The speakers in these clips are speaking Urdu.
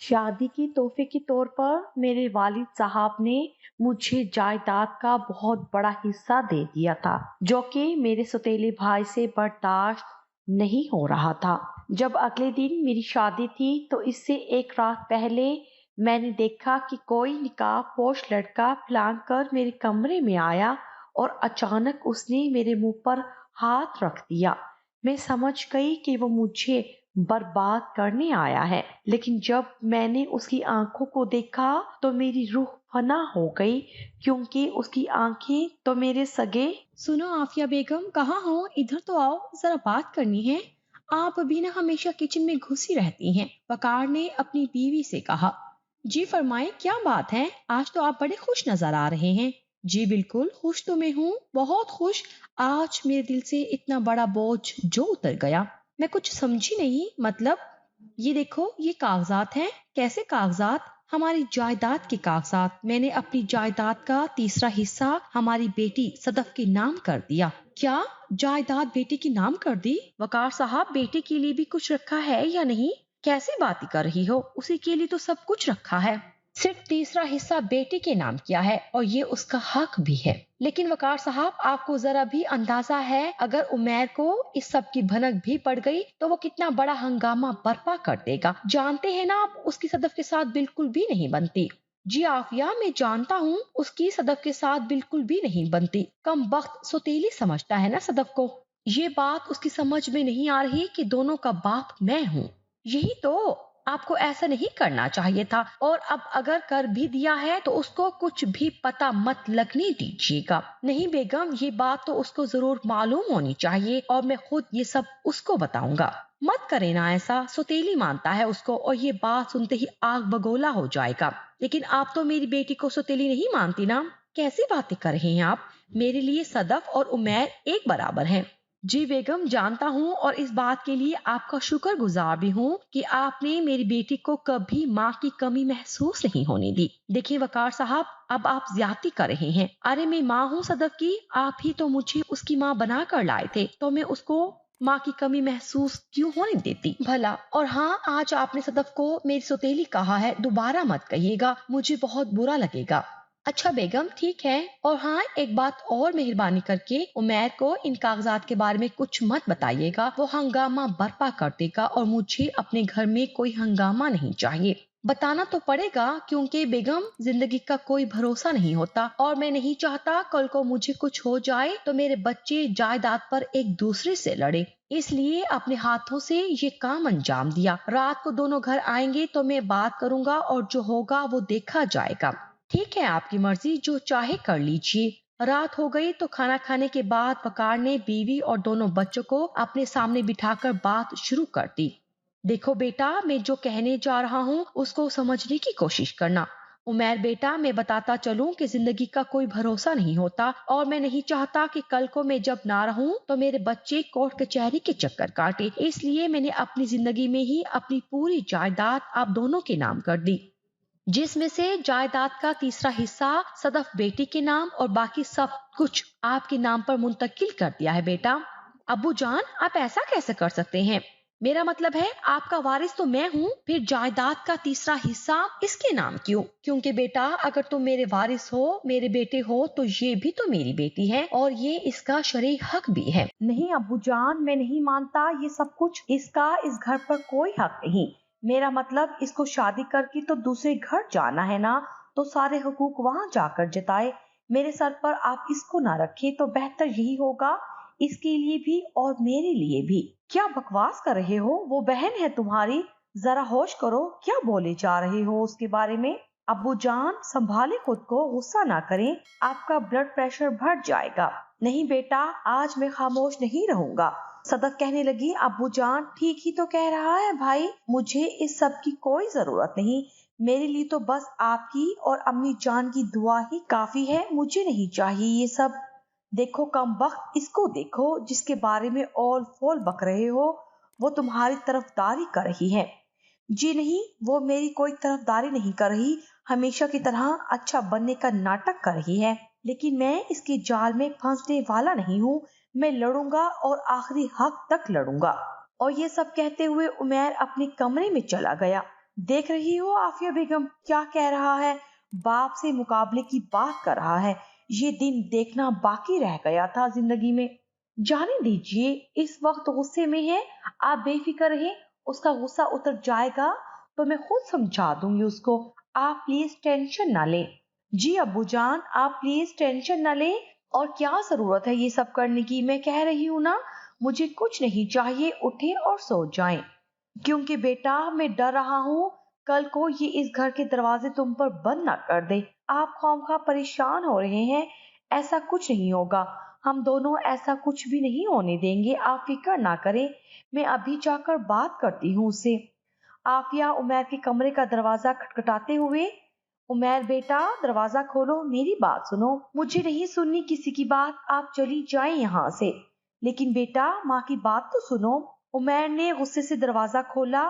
شادی کی تحفے کے طور پر میرے والد صاحب نے مجھے جائیداد کا بہت بڑا حصہ دے دیا تھا، جو کہ میرے سوتیلے بھائی سے برداشت نہیں ہو رہا تھا۔ جب اگلے دن میری شادی تھی تو اس سے ایک رات پہلے میں نے دیکھا کہ کوئی نقاب پوش لڑکا پھلانگ کر میرے کمرے میں آیا اور اچانک اس نے میرے منہ پر ہاتھ رکھ دیا۔ میں سمجھ گئی کہ وہ مجھے برباد کرنے آیا ہے، لیکن جب میں نے اس کی آنکھوں کو دیکھا تو میری روح فنا ہو گئی، کیونکہ اس کی آنکھیں تو میرے سگے۔ سنو عافیہ بیگم، کہاں ہو؟ ادھر تو آؤ، ذرا بات کرنی ہے۔ آپ ابھی نہ ہمیشہ کچن میں گھسی رہتی ہیں، وقار نے اپنی بیوی سے کہا۔ جی فرمائیں، کیا بات ہے؟ آج تو آپ بڑے خوش نظر آ رہے ہیں۔ جی بالکل خوش تو میں ہوں، بہت خوش۔ آج میرے دل سے اتنا بڑا بوجھ جو اتر گیا۔ میں کچھ سمجھی نہیں، مطلب؟ یہ دیکھو، یہ کاغذات ہیں۔ کیسے کاغذات؟ ہماری جائیداد کے کاغذات۔ میں نے اپنی جائیداد کا تیسرا حصہ ہماری بیٹی صدف کے نام کر دیا۔ کیا جائیداد بیٹی کے نام کر دی؟ وقار صاحب، بیٹی کے لیے بھی کچھ رکھا ہے یا نہیں؟ کیسی باتیں کر رہی ہو؟ اسی کے لیے تو سب کچھ رکھا ہے۔ صرف تیسرا حصہ بیٹی کے نام کیا ہے اور یہ اس کا حق بھی ہے۔ لیکن وقار صاحب، آپ کو ذرا بھی اندازہ ہے اگر عمیر کو اس سب کی بھنک بھی پڑ گئی تو وہ کتنا بڑا ہنگامہ برپا کر دے گا؟ جانتے ہیں نا آپ، اس کی صدف کے ساتھ بالکل بھی نہیں بنتی۔ جی عافیہ، میں جانتا ہوں اس کی صدف کے ساتھ بالکل بھی نہیں بنتی۔ کم بخت سوتیلی سمجھتا ہے نا صدف کو۔ یہ بات اس کی سمجھ میں نہیں آ رہی کہ دونوں کا باپ میں ہوں۔ یہی تو، آپ کو ایسا نہیں کرنا چاہیے تھا، اور اب اگر کر بھی دیا ہے تو اس کو کچھ بھی پتہ مت لگنے دیجیے گا۔ نہیں بیگم، یہ بات تو اس کو ضرور معلوم ہونی چاہیے اور میں خود یہ سب اس کو بتاؤں گا۔ مت کرے نا ایسا، سوتیلی مانتا ہے اس کو اور یہ بات سنتے ہی آگ بگولا ہو جائے گا۔ لیکن آپ تو میری بیٹی کو سوتیلی نہیں مانتی نا؟ کیسی باتیں کر رہے ہیں آپ؟ میرے لیے صدف اور عمیر ایک برابر ہیں۔ جی بیگم، جانتا ہوں، اور اس بات کے لیے آپ کا شکر گزار بھی ہوں کہ آپ نے میری بیٹی کو کبھی ماں کی کمی محسوس نہیں ہونے دی۔ دیکھیں وقار صاحب، اب آپ زیادتی کر رہے ہیں۔ ارے میں ماں ہوں صدف کی، آپ ہی تو مجھے اس کی ماں بنا کر لائے تھے، تو میں اس کو ماں کی کمی محسوس کیوں ہونے دیتی بھلا؟ اور ہاں، آج آپ نے صدف کو میری سوتیلی کہا ہے، دوبارہ مت کہیے گا، مجھے بہت برا لگے گا۔ اچھا بیگم، ٹھیک ہے۔ اور ہاں، ایک بات اور مہربانی کر کے عمیر کو ان کاغذات کے بارے میں کچھ مت بتائیے گا، وہ ہنگامہ برپا کر دے گا اور مجھے اپنے گھر میں کوئی ہنگامہ نہیں چاہیے۔ بتانا تو پڑے گا کیونکہ بیگم، زندگی کا کوئی بھروسہ نہیں ہوتا اور میں نہیں چاہتا کل کو مجھے کچھ ہو جائے تو میرے بچے جائیداد پر ایک دوسرے سے لڑے، اس لیے اپنے ہاتھوں سے یہ کام انجام دیا۔ رات کو دونوں گھر آئیں گے تو میں بات کروں گا اور جو ہوگا وہ دیکھا جائے گا۔ ٹھیک ہے، آپ کی مرضی، جو چاہے کر لیجیے۔ رات ہو گئی تو کھانا کھانے کے بعد وقار نے بیوی اور دونوں بچوں کو اپنے سامنے بٹھا کر بات شروع کر دی۔ دیکھو بیٹا، میں جو کہنے جا رہا ہوں اس کو سمجھنے کی کوشش کرنا۔ عمیر بیٹا، میں بتاتا چلوں کہ زندگی کا کوئی بھروسہ نہیں ہوتا اور میں نہیں چاہتا کہ کل کو میں جب نہ رہوں تو میرے بچے کورٹ کچہری کے چکر کاٹے، اس لیے میں نے اپنی زندگی میں ہی اپنی پوری جائیداد آپ دونوں کے نام کر دی، جس میں سے جائیداد کا تیسرا حصہ صدف بیٹی کے نام اور باقی سب کچھ آپ کے نام پر منتقل کر دیا ہے۔ بیٹا، ابو جان، آپ ایسا کیسے کر سکتے ہیں؟ میرا مطلب ہے آپ کا وارث تو میں ہوں، پھر جائیداد کا تیسرا حصہ اس کے نام کیوں؟ کیونکہ بیٹا، اگر تم میرے وارث ہو، میرے بیٹے ہو، تو یہ بھی تو میری بیٹی ہے اور یہ اس کا شرعی حق بھی ہے۔ نہیں ابو جان، میں نہیں مانتا یہ سب کچھ، اس کا اس گھر پر کوئی حق نہیں۔ میرا مطلب اس کو شادی کر کے تو دوسرے گھر جانا ہے نا، تو سارے حقوق وہاں جا کر جتائے۔ میرے سر پر آپ اس کو نہ رکھیں تو بہتر یہی ہوگا، اس کے لیے بھی اور میرے لیے بھی۔ کیا بکواس کر رہے ہو؟ وہ بہن ہے تمہاری، ذرا ہوش کرو، کیا بولے جا رہے ہو اس کے بارے میں؟ ابو جان، سنبھالے خود کو، غصہ نہ کریں، آپ کا بلڈ پریشر بڑھ جائے گا۔ نہیں بیٹا، آج میں خاموش نہیں رہوں گا۔ صدف کہنے لگی، ابو جان ٹھیک ہی تو کہہ رہا ہے بھائی، مجھے اس سب کی کوئی ضرورت نہیں، میرے لیے تو بس آپ کی اور امی جان کی دعا ہی کافی ہے، مجھے نہیں چاہیے یہ سب۔ دیکھو کم وقت، اس کو دیکھو جس کے بارے میں اول فول بک رہے ہو، وہ تمہاری طرفداری کر رہی ہے۔ جی نہیں، وہ میری کوئی طرفداری نہیں کر رہی، ہمیشہ کی طرح اچھا بننے کا ناٹک کر رہی ہے، لیکن میں اس کے جال میں پھنسنے والا نہیں ہوں، میں لڑوں گا اور آخری حق تک لڑوں گا۔ اور یہ سب کہتے ہوئے عمیر اپنے کمرے میں چلا گیا۔ دیکھ رہی ہو آفیہ بیگم کیا کہہ رہا ہے، باپ سے مقابلے کی بات کر رہا ہے۔ یہ دن دیکھنا باقی رہ گیا تھا زندگی میں۔ جانے دیجیے، اس وقت غصے میں ہے، آپ بے فکر رہیں، اس کا غصہ اتر جائے گا تو میں خود سمجھا دوں گی اس کو۔ آپ پلیز ٹینشن نہ لیں۔ جی ابو جان، آپ پلیز ٹینشن نہ لیں، اور کیا ضرورت ہے یہ سب کرنے کی، میں کہہ رہی ہوں نا، مجھے کچھ نہیں چاہیے، اٹھیں اور سو جائیں۔ کیونکہ بیٹا میں ڈر رہا ہوں کل کو یہ اس گھر کے دروازے تم پر بند نہ کر دے۔ آپ خواہ پریشان ہو رہے ہیں، ایسا کچھ نہیں ہوگا، ہم دونوں ایسا کچھ بھی نہیں ہونے دیں گے، آپ فکر نہ کریں، میں ابھی جا کر بات کرتی ہوں اسے۔ آفیہ عمیر کے کمرے کا دروازہ کھٹکھٹاتے ہوئے، عمیر بیٹا دروازہ کھولو، میری بات سنو، مجھے نہیں سننی کسی کی بات، آپ چلی جائیں یہاں سے۔ لیکن بیٹا ماں کی بات تو سنو۔ عمیر نے غصے سے دروازہ کھولا۔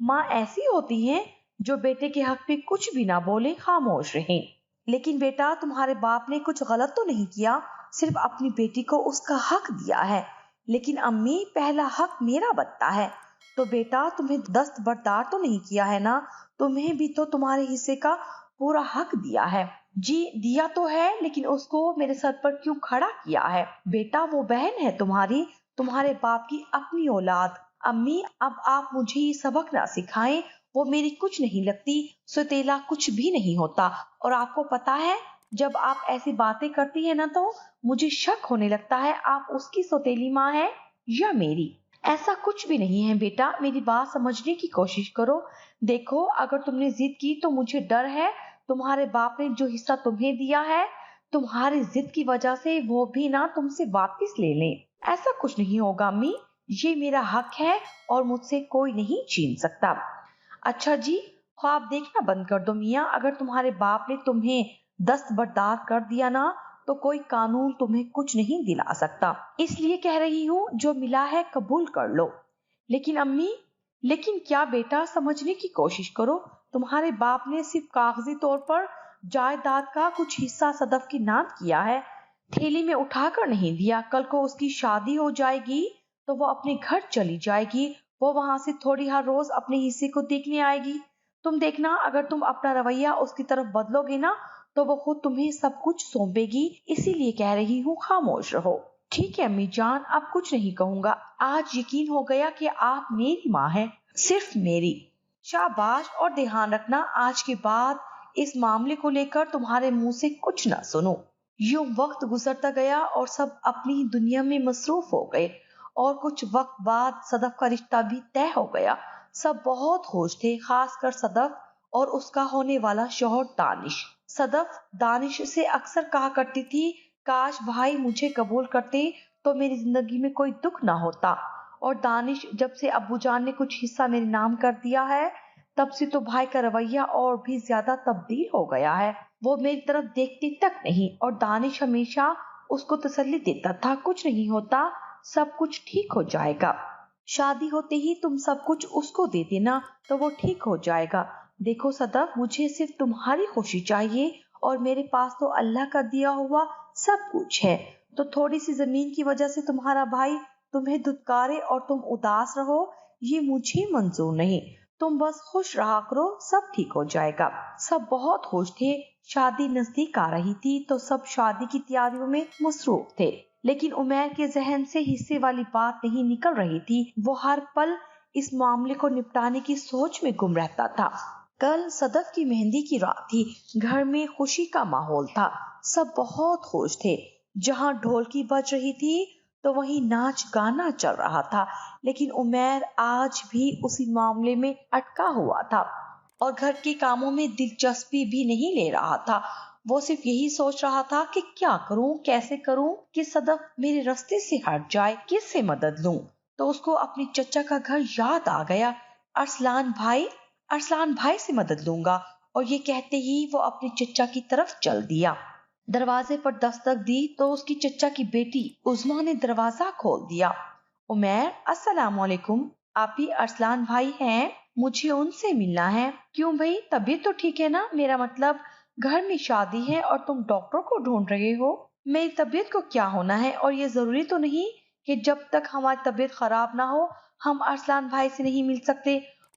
ماں ایسی ہوتی ہیں جو بیٹے کے حق پہ کچھ بھی نہ بولے، خاموش رہیں۔ لیکن بیٹا تمہارے باپ نے کچھ غلط تو نہیں کیا، صرف اپنی بیٹی کو اس کا حق دیا ہے۔ لیکن امی پہلا حق میرا بنتا ہے، تو بیٹا تمہیں دستبردار تو نہیں کیا ہے نا، تمہیں بھی تو تمہارے حصے کا پورا حق دیا ہے۔ جی دیا تو ہے، لیکن اس کو میرے سر پر کیوں کھڑا کیا ہے؟ بیٹا وہ بہن ہے تمہاری، تمہارے باپ کی اپنی اولاد۔ امی اب آپ مجھے یہ سبق نہ سکھائیں، وہ میری کچھ نہیں لگتی، سوتیلا کچھ بھی نہیں ہوتا، اور آپ کو پتا ہے جب آپ ایسی باتیں کرتی ہیں نا تو مجھے شک ہونے لگتا ہے آپ اس کی سوتیلی ماں ہے یا میری۔ ایسا کچھ بھی نہیں ہے بیٹا، میری بات سمجھنے کی کوشش کرو۔ دیکھو اگر تم نے ضد کی تو مجھے ڈر ہے تمہارے باپ نے جو حصہ تمہیں دیا ہے تمہاری ضد کی وجہ سے وہ بھی نہ تم سے واپس لے لیں۔ ایسا کچھ نہیں ہوگا امی، یہ میرا حق ہے اور مجھ سے کوئی نہیں چھین سکتا۔ اچھا جی، خواب دیکھنا بند کر دو میاں، اگر تمہارے باپ نے تمہیں دستبردار کر دیا نا تو کوئی قانون تمہیں کچھ نہیں دلا سکتا، اس لیے کہہ رہی ہوں جو ملا ہے قبول کر لو۔ لیکن امی، لیکن کیا بیٹا، سمجھنے کی کوشش کرو، تمہارے باپ نے صرف کاغذی طور پر جائیداد کا کچھ حصہ صدف کے نام کیا ہے، تھیلی میں اٹھا کر نہیں دیا۔ کل کو اس کی شادی ہو جائے گی تو وہ اپنے گھر چلی جائے گی، وہ وہاں سے تھوڑی ہر روز اپنے حصے کو دیکھنے آئے گی۔ تم دیکھنا اگر تم اپنا رویہ اس کی طرف بدلو گے نا تو وہ خود تمہیں سب کچھ سونپے گی، اسی لیے کہہ رہی ہوں خاموش رہو۔ ٹھیک ہے امی جان، اب کچھ نہیں کہوں گا، آج یقین ہو گیا کہ آپ میری ماں ہیں، صرف میری۔ شاباش، اور دھیان رکھنا آج کے بعد اس معاملے کو لے کر تمہارے منہ سے کچھ نہ سنو۔ یوں وقت گزرتا گیا اور سب اپنی دنیا میں مصروف ہو گئے، اور کچھ وقت بعد صدف کا رشتہ بھی طے ہو گیا۔ سب بہت خوش تھے، خاص کر صدف اور اس کا ہونے والا شوہر دانش۔ صدف دانش سے اکثر کہا کرتی تھی، کاش بھائی مجھے قبول کرتے تو میری زندگی میں کوئی دکھ نہ ہوتا، اور دانش جب سے ابو جان نے کچھ حصہ میرے نام کر دیا ہے تب سے تو بھائی کا رویہ اور بھی زیادہ تبدیل ہو گیا ہے، وہ میری طرف دیکھتی تک نہیں، اور دانش ہمیشہ اس کو تسلی دیتا تھا، کچھ نہیں ہوتا، سب کچھ ٹھیک ہو جائے گا، شادی ہوتے ہی تم سب کچھ اس کو دے دینا تو وہ ٹھیک ہو جائے گا۔ دیکھو صدف، مجھے صرف تمہاری خوشی چاہیے، اور میرے پاس تو اللہ کا دیا ہوا سب کچھ ہے، تو تھوڑی سی زمین کی وجہ سے تمہارا بھائی تمہیں دھتکارے اور تم اداس رہو، یہ مجھے منظور نہیں، تم بس خوش رہا کرو، سب ٹھیک ہو جائے گا۔ سب بہت خوش تھے، شادی نزدیک آ رہی تھی تو سب شادی کی تیاریوں میں مصروف تھے، لیکن عمیر کے ذہن سے حصے والی بات نہیں نکل رہی تھی، وہ ہر پل اس معاملے کو نپٹانے کی سوچ میں گم رہتا تھا۔ کل صدف کی مہندی کی رات تھی، گھر میں خوشی کا ماحول تھا، سب بہت خوش تھے، جہاں ڈھولکی بج رہی تھی تو وہیں ناچ گانا چل رہا تھا، لیکن عمیر آج بھی اسی معاملے میں اٹکا ہوا تھا اور گھر کے کاموں میں دلچسپی بھی نہیں لے رہا تھا۔ وہ صرف یہی سوچ رہا تھا کہ کیا کروں، کیسے کروں کہ صدف میرے راستے سے ہٹ جائے، کس سے مدد لوں؟ تو اس کو اپنی چچا کا گھر یاد آ گیا۔ ارسلان بھائی سے مدد لوں گا، اور یہ کہتے ہی وہ اپنی چچا کی طرف چل دیا۔ دروازے پر دستک دی تو اس کی چچا کی بیٹی عظما نے دروازہ کھول دیا۔ عمیر، السلام علیکم، آپ ہی ارسلان بھائی ہیں؟ مجھے ان سے ملنا ہے۔ کیوں بھائی، طبیعت تو ٹھیک ہے نا؟ میرا مطلب گھر میں شادی ہے اور تم ڈاکٹر کو ڈھونڈ رہے ہو۔ میری طبیعت کو کیا ہونا ہے، اور یہ ضروری تو نہیں کہ جب تک ہماری طبیعت خراب نہ ہو ہم ارسلان بھائی سے نہیں مل سکتے۔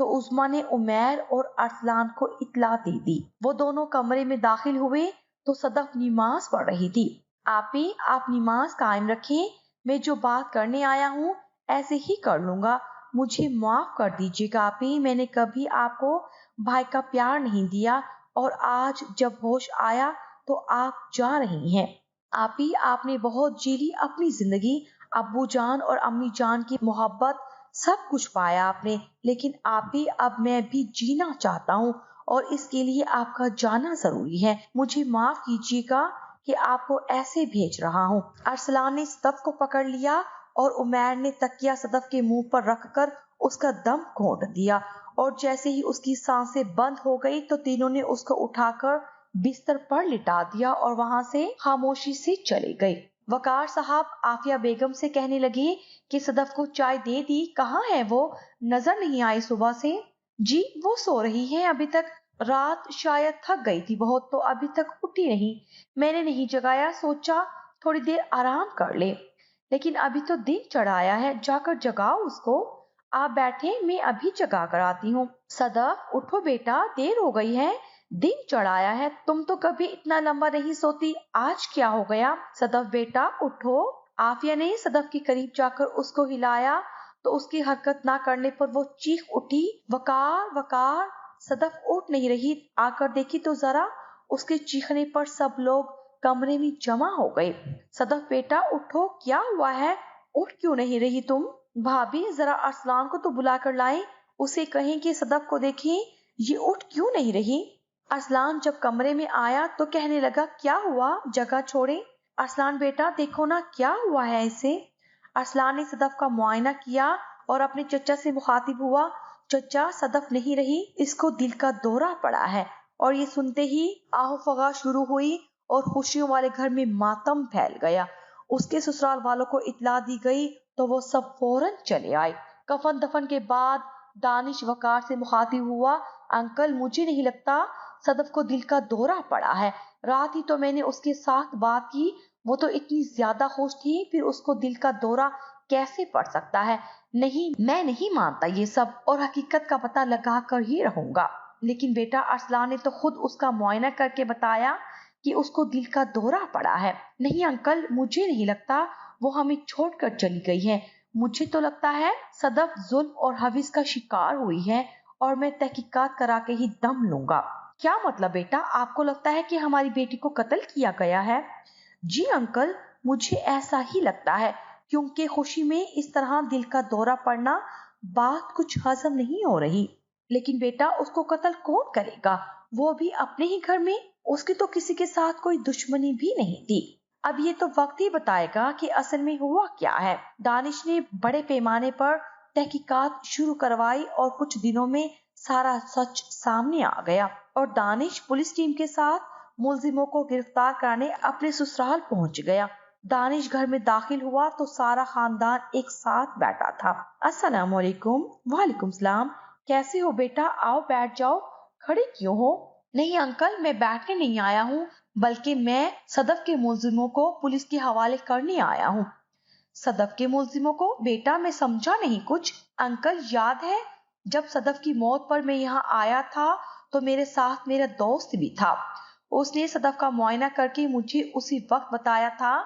تو عظما نے عمیر اور ارسلان کو اطلاع دے دی۔ وہ دونوں کمرے میں داخل ہوئے تو صدف نماز پڑھ رہی تھی۔ آپی آپ نماز قائم رکھیں، میں جو بات کرنے آیا ہوں ایسے ہی کر لوں گا، مجھے معاف کر دیجیے گا آپی، میں نے کبھی آپ کو بھائی کا پیار نہیں دیا اور آج جب ہوش آیا تو آپ جا رہی ہیں۔ آپی آپ نے بہت جی لی اپنی زندگی، ابو جان اور امی جان کی محبت سب کچھ پایا آپ نے، لیکن آپی اب میں بھی جینا چاہتا ہوں اور اس کے لیے آپ کا جانا ضروری ہے، مجھے معاف کیجیے گا کہ آپ کو ایسے بھیج رہا ہوں۔ ارسلان نے صدف کو پکڑ لیا اور عمیر نے تکیہ صدف کے منہ پر رکھ کر اس کا دم گھونٹ دیا، اور جیسے ہی اس کی سانسیں بند ہو گئی تو تینوں نے اس کو اٹھا کر بستر پر لٹا دیا اور وہاں سے خاموشی سے چلے گئے۔ وقار صاحب عافیہ بیگم سے کہنے لگے کہ صدف کو چائے دے دی، کہاں ہے وہ؟ نظر نہیں آئی صبح سے۔ جی وہ سو رہی ہے ابھی تک، رات شاید تھک گئی تھی بہت تو ابھی تک اٹھی نہیں، میں نے نہیں جگایا، سوچا تھوڑی دیر آرام کر لے، لیکن ابھی تو دن چڑھایا ہے، جا کر جگاؤ اس کو۔ آپ بیٹھے میں ابھی جگا کر آتی ہوں۔ صدف اٹھو بیٹا، دیر ہو گئی ہے، دن چڑھایا ہے، تم تو کبھی اتنا لمبا نہیں سوتی، آج کیا ہو گیا؟ صدف بیٹا اٹھو۔ عافیہ نے صدف کے قریب جا کر اس کو ہلایا تو اس کی حرکت نہ کرنے پر وہ چیخ اٹھی، وقار وقار۔ صدف اٹھ نہیں رہی، آ کر دیکھی تو ذرا، اس کے چیخنے پر سب لوگ کمرے میں جمع ہو گئے۔ صدف بیٹا اٹھو، کیا ہوا ہے؟ اٹھ کیوں نہیں رہی تم؟ بھابھی ذرا ارسلان کو تو بلا کر لائیں، اسے کہیں کہ صدف کو دیکھیں یہ اٹھ کیوں نہیں رہی۔ ارسلان جب کمرے میں آیا تو کہنے لگا کیا ہوا، جگہ چھوڑے۔ ارسلان بیٹا دیکھو نا کیا ہوا ہے اسے۔ ارسلان نے صدف کا معائنہ کیا اور اپنے چچا سے مخاطب ہوا، چچا صدف نہیں رہی، اس کو دل کا دورہ پڑا ہے۔ اور یہ سنتے ہی آہو فغاں شروع ہوئی اور خوشیوں والے گھر میں ماتم پھیل گیا۔ اس کے سسرال والوں کو اطلاع دی گئی تو وہ سب فوراً چلے آئے۔ کفن دفن کے بعد دانش وقار سے مخاطب ہوا، انکل مجھے نہیں لگتا صدف کو دل کا دورہ پڑا ہے، رات ہی تو میں نے اس کے ساتھ بات کی، وہ تو اتنی زیادہ خوش تھی، پھر اس کو دل کا دورہ کیسے پڑ سکتا ہے؟ نہیں میں نہیں مانتا یہ سب، اور حقیقت کا پتہ لگا کر ہی رہوں گا۔ لیکن بیٹا ارسلان نے تو خود اس کا معائنہ کر کے بتایا کہ اس کو دل کا دورہ پڑا ہے۔ نہیں انکل مجھے نہیں لگتا وہ ہمیں چھوڑ کر چلی گئی ہے، مجھے تو لگتا ہے صدف ظلم اور ہوس کا شکار ہوئی ہے، اور میں تحقیقات کرا کے ہی دم لوں گا۔ کیا مطلب بیٹا، آپ کو لگتا ہے کہ ہماری بیٹی کو قتل کیا گیا ہے؟ جی انکل مجھے ایسا ہی لگتا ہے، کیونکہ خوشی میں اس طرح دل کا دورہ پڑنا بات کچھ ہضم نہیں ہو رہی۔ لیکن بیٹا اس کو قتل کون کرے گا، وہ بھی اپنے ہی گھر میں، اس کی تو کسی کے ساتھ کوئی دشمنی بھی نہیں تھی۔ اب یہ تو وقت ہی بتائے گا کہ اصل میں ہوا کیا ہے۔ دانش نے بڑے پیمانے پر تحقیقات شروع کروائی اور کچھ دنوں میں سارا سچ سامنے آ گیا، اور دانش پولیس ٹیم کے ساتھ ملزموں کو گرفتار کرانے اپنے سسرال پہنچ گیا۔ دانش گھر میں داخل ہوا تو سارا خاندان ایک ساتھ بیٹھا تھا۔ السلام علیکم۔ وعلیکم السلام، کیسے ہو بیٹا، آؤ بیٹھ جاؤ، کھڑے کیوں ہو؟ نہیں انکل میں بیٹھنے نہیں آیا ہوں، بلکہ میں صدف کے ملزموں کو پولیس کے حوالے کرنے آیا ہوں۔ صدف کے ملزموں کو؟ بیٹا میں سمجھا نہیں کچھ۔ انکل یاد ہے جب صدف کی موت پر میں یہاں آیا تھا تو میرے ساتھ میرا دوست بھی تھا، اس نے صدف کا معائنہ کر کے مجھے اسی وقت بتایا تھا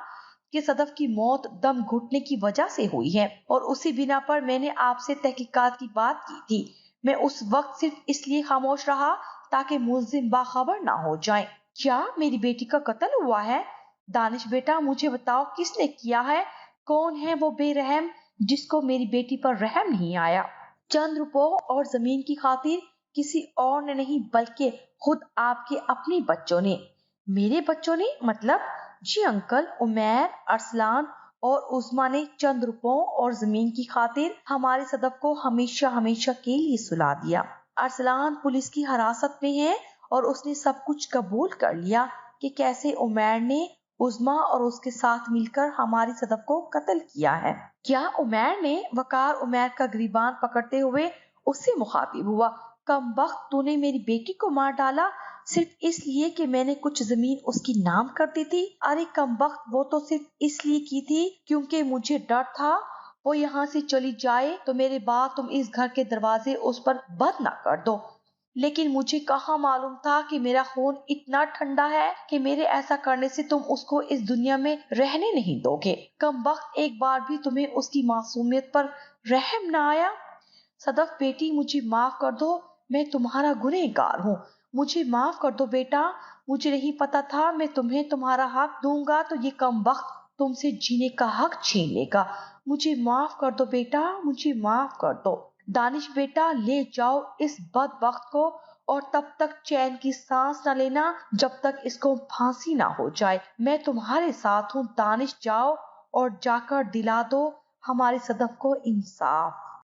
کہ صدف کی موت دم گھٹنے کی وجہ سے ہوئی ہے، اور اسی بنا پر میں نے آپ سے تحقیقات کی بات کی تھی۔ میں اس وقت صرف اس لیے خاموش رہا تاکہ ملزم باخبر نہ ہو جائیں۔ کیا میری بیٹی کا قتل ہوا ہے؟ دانش بیٹا مجھے بتاؤ کس نے کیا ہے، کون ہے وہ بے رحم جس کو میری بیٹی پر رحم نہیں آیا؟ چند روپوں اور زمین کی خاطر کسی اور نے نہیں بلکہ خود آپ کے اپنے بچوں نے۔ میرے بچوں نے مطلب؟ جی انکل، عمیر، ارسلان اور عظما نے چند روپوں اور زمین کی خاطر ہمارے صدف کو ہمیشہ ہمیشہ کے لیے سلا دیا۔ ارسلان پولیس کی حراست میں ہے اور اس نے سب کچھ قبول کر لیا کہ کیسے عمیر نے عظما اور اس کے ساتھ مل کر ہماری صدف کو قتل کیا ہے۔ کیا عمیر نے؟ وقار عمیر کا گریبان پکڑتے ہوئے اس سے مخاطب ہوا، کم بخت تو نے میری بیٹی کو مار ڈالا صرف اس لیے کہ میں نے کچھ زمین اس کی نام کر دی تھی؟ ارے کم بخت وہ تو صرف اس لیے کی تھی کیونکہ مجھے ڈر تھا وہ یہاں سے چلی جائے تو میرے بعد تم اس گھر کے دروازے اس پر بند نہ کر دو۔ لیکن مجھے کہاں معلوم تھا کہ میرا خون اتنا ٹھنڈا ہے کہ میرے ایسا کرنے سے تم اس کو اس دنیا میں رہنے نہیں دو گے۔ کم وقت ایک بار بھی تمہیں اس کی معصومیت پر رحم نہ آیا؟ صدف بیٹی، مجھے معاف کر دو، میں تمہارا گنہگار ہوں، مجھے معاف کر دو بیٹا، مجھے نہیں پتا تھا میں تمہیں تمہارا حق دوں گا تو یہ کم وقت تم سے جینے کا حق چھین لے گا۔ مجھے معاف کر دو بیٹا، مجھے معاف کر دو۔ دانش بیٹا، لے جاؤ اس بدبخت کو اور تب تک چین کی سانس نہ لینا جب تک اس کو پھانسی نہ ہو جائے۔ میں تمہارے ساتھ ہوں دانش، جاؤ اور جا کر دلا دو ہماری صدف کو انصاف۔